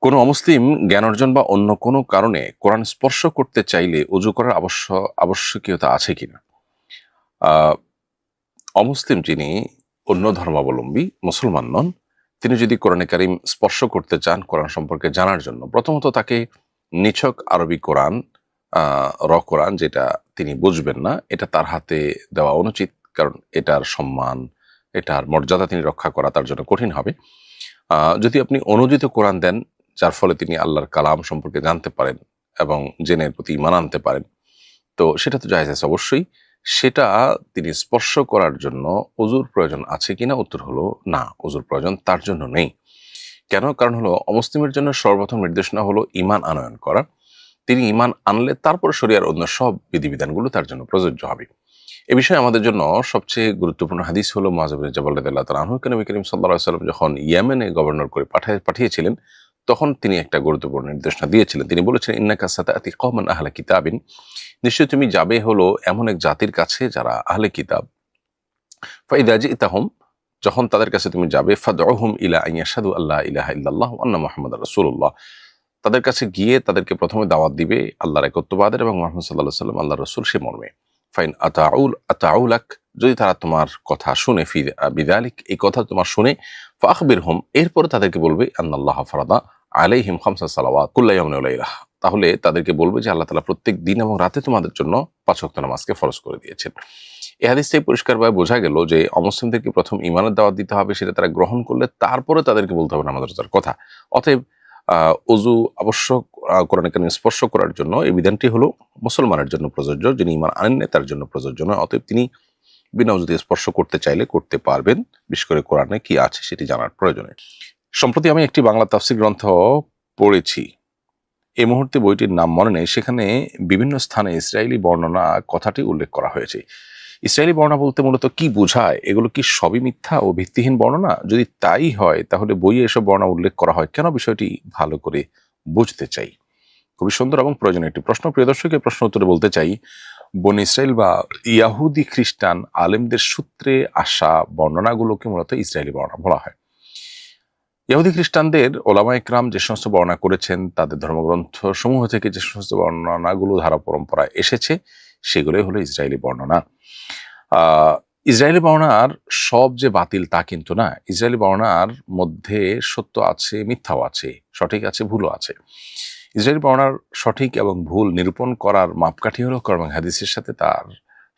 কোনো অমুসলিম জ্ঞান অর্জন বা অন্য কোনো কারণে কোরআন স্পর্শ করতে চাইলে অজু করার আবশ্যকীয়তা আছে কিনা? আহ, অমুসলিম যিনি অন্য ধর্মাবলম্বী মুসলমান নন, তিনি যদি কোরআনে কারিম স্পর্শ করতে চান কোরআন সম্পর্কে জানার জন্য, প্রথমত তাকে নিছক আরবি কোরআন, কোরআন যেটা তিনি বুঝবেন না, এটা তার হাতে দেওয়া অনুচিত। কারণ এটার সম্মান, এটার মর্যাদা তিনি রক্ষা করা তার জন্য কঠিন হবে। যদি আপনি অনুদিত কোরআন দেন, যার ফলে তিনি আল্লাহর কালাম সম্পর্কে জানতে পারেন এবং জেনের প্রতি ঈমান আনতে পারেন, তো সেটা তো জায়েজ আছে অবশ্যই। সেটা তিনি স্পর্শ করার জন্য অজুর প্রয়োজন আছে কিনা? উত্তর হলো না, অজুর প্রয়োজন তার জন্য নেই। কেন? কারণ হলো অমুসলিমের জন্য সর্বপ্রথম নির্দেশনা হলো ঈমান আনয়ন করা। তিনি ঈমান আনলে তারপর শরিয়ার অন্য সব বিধিবিধানগুলো তার জন্য প্রযোজ্য হবে। এ বিষয়ে আমাদের জন্য সবচেয়ে গুরুত্বপূর্ণ হাদিস হলো মুআয ইবনে জাবাল রাদিয়াল্লাহু তাআলা আনহু। নবী করিম সাল্লাল্লাহু আলাইহি ওয়াসাল্লাম যখন ইয়েমেনে গভর্নর করে পাঠিয়েছিলেন, তখন তিনি একটা গুরুত্বপূর্ণ নির্দেশনা দিয়েছিলেন। তিনি বলেছিলেন, ইন্নাকা সাতাতি কওমান আহলা কিতাবিন, নিশ্চয়ই তুমি যাবে হলো এমন এক জাতির কাছে যারা আহলে কিতাব। ফাইদা জিতাহুম, যখন তাদের কাছে তুমি যাবে, ফাদউহুম ইলা আন ইয়াশহাদু আল্লা ইলাহা ইল্লাল্লাহ ওয়া আন্না মুহাম্মাদার রাসূলুল্লাহ, তাদের কাছে গিয়ে তাদেরকে প্রথমে দাওয়াত দিবে আল্লাহর একত্ববাদের এবং মুহাম্মদ সাল্লাল্লাহু আলাইহি ওয়াসাল্লাম আল্লাহর রাসূল সে মর্মে। ফাইন আতাউলাক, যদি তারা তোমার কথা শুনে, ফি বিযালিক, এই কথা তোমার শুনে, ফাখবিরহুম, এরপরে তাদেরকে বলবে আন্নাল্লাহ ফারাদা আলাইহিম খামসা সালাওয়াত কুল্লা ইয়াউমিন ওয়া লাইলাহ, তাহলে তাদেরকে বলবে যে আল্লাহ তাআলা প্রত্যেক দিন এবং রাতে তোমাদের জন্য 5 ওয়াক্ত নামাজকে ফরজ করে দিয়েছেন। এই হাদিস থেকে পরিষ্কারভাবে বোঝা গেল যে অমুসলিমদেরকে প্রথম ঈমানের দাওয়াত দিতে হবে, সেটা তারা গ্রহণ করলে তারপরে তাদেরকে বলতে হবে নামাজ রোজার কথা। অতএব অজু আবশ্যক কোরআনে কারিম স্পর্শ করার জন্য এই বিধানটি হলো মুসলমানের জন্য প্রযোজ্য, যিনি ঈমান আনেন নাই তার জন্য প্রযোজ্য নয়। অতএব তিনি বিনা অজুতে স্পর্শ করতে চাইলে করতে পারবেন, বিশেষ করে কোরআনে কি আছে সেটি জানার প্রয়োজনে। সম্প্রতি আমি একটি বাংলা তাফসীর গ্রন্থ পড়েছি, এই মুহূর্তে বইটির নাম মনে নেই। সেখানে বিভিন্ন স্থানে ইসরায়েলি বর্ণনা কথাটি উল্লেখ করা হয়েছে। ইসরায়েলি বর্ণনা বলতে মূলত কি বোঝায়? এগুলো কি সবই মিথ্যা ও ভিত্তিহীন বর্ণনা? যদি তাই হয়, তাহলে বইয়ে এসব বর্ণনা উল্লেখ করা হয় কেন? বিষয়টি ভালো করে বুঝতে চাই। খুবই সুন্দর এবং প্রয়োজনীয় একটি প্রশ্ন। প্রিয় দর্শক, এই প্রশ্ন উত্তরে বলতে চাই, বনী ইসরায়েল বা ইয়াহুদি খ্রিস্টান আলেমদের সূত্রে আসা বর্ণনাগুলোকে মূলত ইসরায়েলি বর্ণনা বলা হয়। ইহুদি খ্রিস্টানদের ওলামা ইকরাম যে সমস্ত বর্ণনা করেছেন, তাদের ধর্মগ্রন্থ সমূহ থেকে যে সমস্ত বর্ণনাগুলো ধারা পরম্পরায় এসেছে, সেগুলোই হলো ইসরায়েলি বর্ণনা। ইসরায়েলি বর্ণনার সব যে বাতিল তা কিন্তু না। ইসরায়েলি বর্ণনার মধ্যে সত্য আছে, মিথ্যাও আছে, সঠিক আছে, ভুলও আছে। ইসরায়েলি বর্ণনার সঠিক এবং ভুল নিরূপণ করার মাপকাঠি হলো কোরআন এবং হাদিসের সাথে তার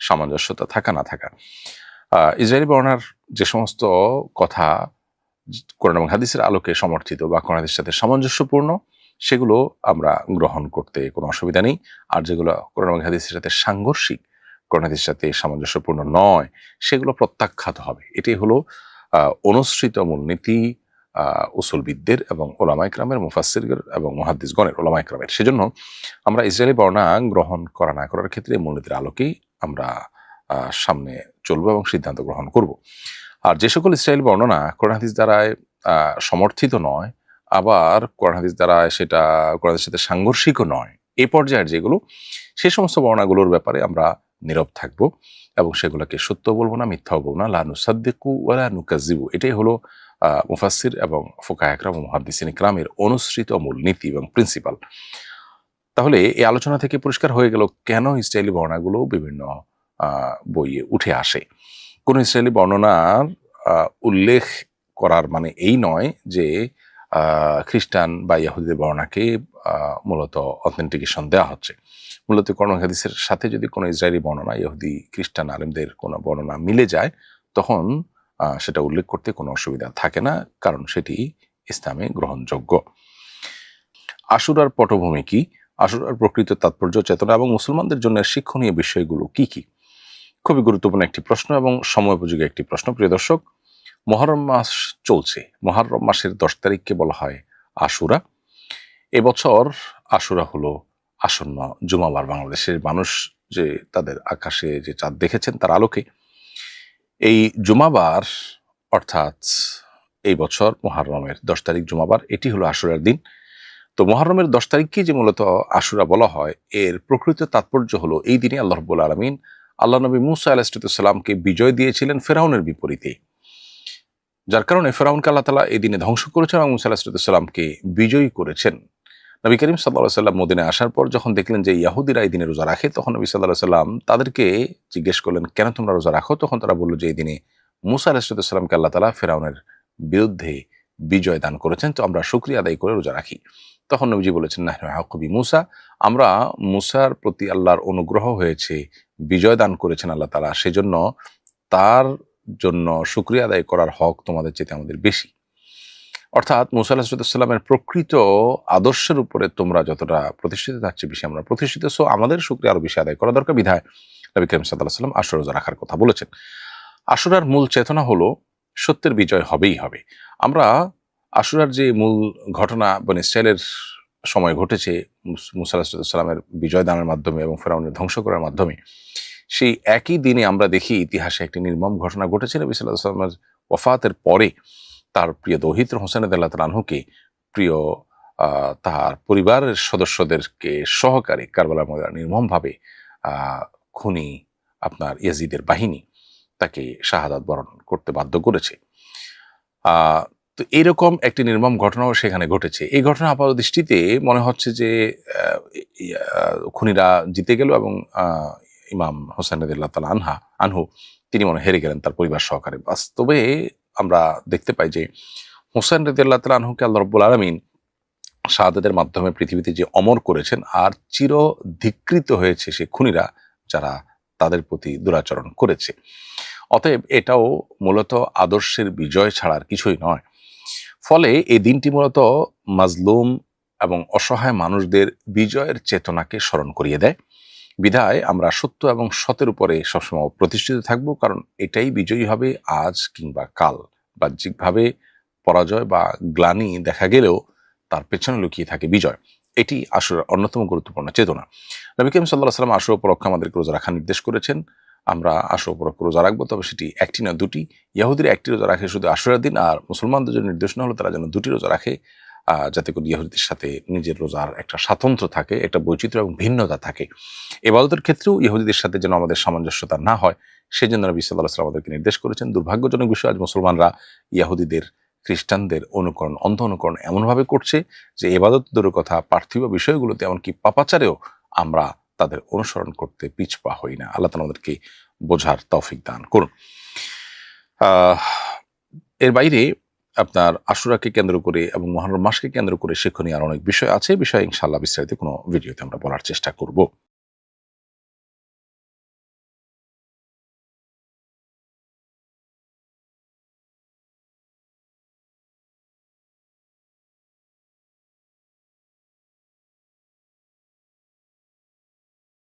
সামঞ্জস্যতা থাকা না থাকা। ইসরায়েলি বর্ণনার যে সমস্ত কথা কোরআন এবং হাদিসের আলোকে সমর্থিত বা কোরআন হাদিসের সাথে সামঞ্জস্যপূর্ণ, সেগুলো আমরা গ্রহণ করতে কোনো অসুবিধা নেই। আর যেগুলো কোরআন এবং হাদিসের সাথে সাংঘর্ষিক, কোরআন হাদিসের সাথে সামঞ্জস্যপূর্ণ নয়, সেগুলো প্রত্যাখ্যাত হবে। এটাই হলো অনুসৃত মূলনীতি উসুলবিদদের এবং ওলামা ইকরামের, মুফাসসিরদের এবং মুহাদ্দিসগণের, ওলামা ইকরামের। সেজন্য আমরা ইসরায়েলি বর্ণনা গ্রহণ করা না করার ক্ষেত্রে মূলনীতির আলোকেই আমরা সামনে চলবো এবং সিদ্ধান্ত গ্রহণ করব। আর যে সকল ইসরায়েল বর্ণনা কোরআন হাদিস দ্বারায় সমর্থিত নয়, আবার কোরআন হাদিস দ্বারা সেটা কোরআনের সাথে সাংঘর্ষিকও নয়, এই পর্যায়ের যেগুলো, সে সমস্ত বর্ণনাগুলোর ব্যাপারে আমরা নীরব থাকব এবং সেগুলোকে সত্য বলবো না, মিথ্যাও বলবো না। লা নুসাদ্দিকু ওয়া লা নুকাজ্জিবু, এটাই হলো মুফাসসির এবং ফুকাহা ইকরাম ও মুহাদ্দিসিন ইকরামের অনুসৃত মূলনীতি এবং প্রিন্সিপাল। তাহলে এই আলোচনা থেকে পরিষ্কার হয়ে গেল কেন ইসরায়েলি বর্ণনাগুলো বিভিন্ন বইয়ে উঠে আসে। কোন ইসরায়েলি বর্ণনার উল্লেখ করার মানে এই নয় যে খ্রিস্টান বা ইহুদিদের বর্ণনাকে মূলত অথেন্টিকেশন দেওয়া হচ্ছে। মূলত কোরআন হাদিসের সাথে যদি কোনো ইসরায়েলি বর্ণনা ইহুদি খ্রিস্টান আলেমদের কোনো বর্ণনা মিলে যায়, তখন সেটা উল্লেখ করতে কোনো অসুবিধা থাকে না, কারণ সেটি ইসলামে গ্রহণযোগ্য। আশুরার পটভূমি কি? আশুরার প্রকৃত তাৎপর্য, চেতনা এবং মুসলমানদের জন্য শিক্ষণীয় বিষয়গুলো কি কি? খুবই গুরুত্বপূর্ণ একটি প্রশ্ন এবং সময়োপযোগী একটি প্রশ্ন। প্রিয় দর্শক, মুহররম মাস চলছে। মুহররম মাসের 10 তারিখকে বলা হয় আশুরা। এবছর আশুরা হলো আসন্ন জুমাবার। বাংলাদেশের মানুষ যে তাদের আকাশে যে চাঁদ দেখেছেন তার আলোকে এই জুমাবার, অর্থাৎ এই বছর মুহররমের 10 তারিখ জুমাবার, এটি হলো আশুরার দিন। তো মুহররমের 10 তারিখকে যে মূলত আশুরা বলা হয়, এর প্রকৃত তাৎপর্য হলো এই দিনে আল্লাহ রাব্বুল আলামিন আল্লাহ নবী মূসা আলাইহিস সালামকে বিজয় দিয়েছিলেন ফেরাউনের বিপরীতে। যার কারণে ফেরাউনকে আল্লাহ তাআলা এই দিনে ধ্বংস করেছেন এবং মুসা আলাইহিস সালামকে বিজয়ী করেছেন। নবী করিম সাল্লাল্লাহু আলাইহি ওয়াসাল্লাম মদিনায় আসার পর যখন দেখলেন যে ইহুদিরা এই দিনে রোজা রাখে, তখন নবী সাল্লাল্লাহু আলাইহি ওয়াসাল্লাম তাদেরকে জিজ্ঞেস করলেন, কেন তোমরা রোজা রাখো? তখন তারা বলল যে এই দিনে মুসা আলাইহিস সালামকে আল্লাহ তাআলা ফেরাউনের বিরুদ্ধে বিজয় দান করেছেন, তো আমরা শুকরিয়া আদায় করে রোজা রাখি। তখন নবীজি বলেছেন, নাহনু আহাক্কু বিমূসা, আমরা মুসার প্রতি আল্লাহর অনুগ্রহ হয়েছে, বিজয় দান করেছেন আল্লাহ তাআলা, সেজন্য তার জন্য শুকরিয়া আদায় করার হক তোমাদের চেয়ে আমাদের বেশি। অর্থাৎ মুসা আলাইহিস সালামের প্রকৃত আদর্শের উপরে তোমরা যতটা প্রতিষ্ঠিত, তার চেয়ে বেশি আমরা প্রতিষ্ঠিত। সো আমাদের শুকরিয়া আরো বেশি আদায় করা দরকার। বিধায় নবী করিম সাল্লাল্লাহু আলাইহি ওয়াসাল্লাম আশুরা রোজা রাখার কথা বলেছেন। আশুরার মূল চেতনা হলো সত্যের বিজয় হবেই হবে। আমরা আশুরার যে মূল ঘটনা বনী ইসরাইলের সময় ঘটেছে, মুসা আলাইহিস সালামের বিজয় দানের মাধ্যমে এবং ফেরাউনের ধ্বংস করার মাধ্যমে, সেই একই দিনে আমরা দেখি ইতিহাসে একটি নির্মম ঘটনা ঘটেছে। নবী সাল্লাল্লাহু আলাইহি ওয়াসাল্লামের ওয়াফাতের পরে তার প্রিয় দৌহিত্র হোসেন রাদিয়াল্লাহু তাআলা আনহুকে প্রিয় তার পরিবারের সদস্যদেরকে সহকারে কারবালার ময়দানে নির্মমভাবে খুনি আপনার ইয়াজিদের বাহিনী তাকে শাহাদাত বরণ করতে বাধ্য করেছে। তো এরকম একটি নির্মম ঘটনাও সেখানে ঘটেছে। এই ঘটনা আপাত দৃষ্টিতে মনে হচ্ছে যে খুনিরা জিতে গেল এবং ইমাম হোসেন রাদিয়াল্লাহু তাআলা আনহু তিনি মনে হেরে গেলেন তার পরিবার সহকারে। বাস্তবে আমরা দেখতে পাই যে হোসেন রাদিয়াল্লাহু তাআলা আনহুকে আল্লাহ রাব্বুল আলামিন শাহাদাতের মাধ্যমে পৃথিবীতে যে অমর করেছেন, আর চির ধিকৃত হয়েছে সে খুনিরা যারা তাদের প্রতি দুরাচরণ করেছে। অতএব এটাও মূলত আদর্শের বিজয় ছাড়ার কিছুই নয়। ফলে এই দিনটি মূলত মাজলুম এবং অসহায় মানুষদের বিজয়ের চেতনাকে স্মরণ করিয়ে দেয়। বিধায় আমরা সত্য এবং সতের উপরে সবসময় প্রতিষ্ঠিত থাকব, কারণ এটাই বিজয়ী হবে আজ কিংবা কাল। বাহ্যিকভাবে পরাজয় বা গ্লানি দেখা গেলেও তার পেছনে লুকিয়ে থাকে বিজয়। এটি আশুরার অন্যতম গুরুত্বপূর্ণ চেতনা। নবী করিম সাল্লাল্লাহু আলাইহি ওয়াসাল্লাম আশুরা উপলক্ষে আমাদেরকে রোজা রাখার নির্দেশ করেছেন। আমরা আশুরা উপলক্ষে রোজা রাখবো, তবে সেটি একটি না দুটি। ইহুদিরা একটি রোজা রাখে শুধু আশুরার দিন, আর মুসলমানদের জন্য নির্দেশনা হলো তারা যেন দুটি রোজা রাখে, যাতে করে ইহুদিদের সাথে নিজের রোজার একটা স্বাতন্ত্র্য থাকে, একটা বৈচিত্র্য এবং ভিন্নতা থাকে। ইবাদতের ক্ষেত্রেও ইহুদিদের সাথে যেন আমাদের সামঞ্জস্যতা না হয়, সেজন্য নবী সাল্লাল্লাহু আলাইহি ওয়াসাল্লাম আমাদেরকে নির্দেশ করেছেন। দুর্ভাগ্যজনক বিষয়, আজ মুসলমানরা ইহুদিদের, খ্রিস্টানদের অন্ধ অনুকরণ এমনভাবে করছে যে ইবাদত দূরের কথা, পার্থিব বিষয়গুলোতে এমনকি পাপাচারেও আমরা তাদের অনুসরণ করতে পিছপা হই না। আল্লাহ তাআলা আমাদেরকে বোঝার তৌফিক দান করুন। এর বাইরে আপনার আশুরাকে কেন্দ্র করে এবং মুহররম মাসকে কেন্দ্র করে শিক্ষণীয় আর অনেক বিষয় আছে। বিষয় ইনশাআল্লাহ বিস্তারিত কোনো ভিডিওতে আমরা বলার চেষ্টা করব।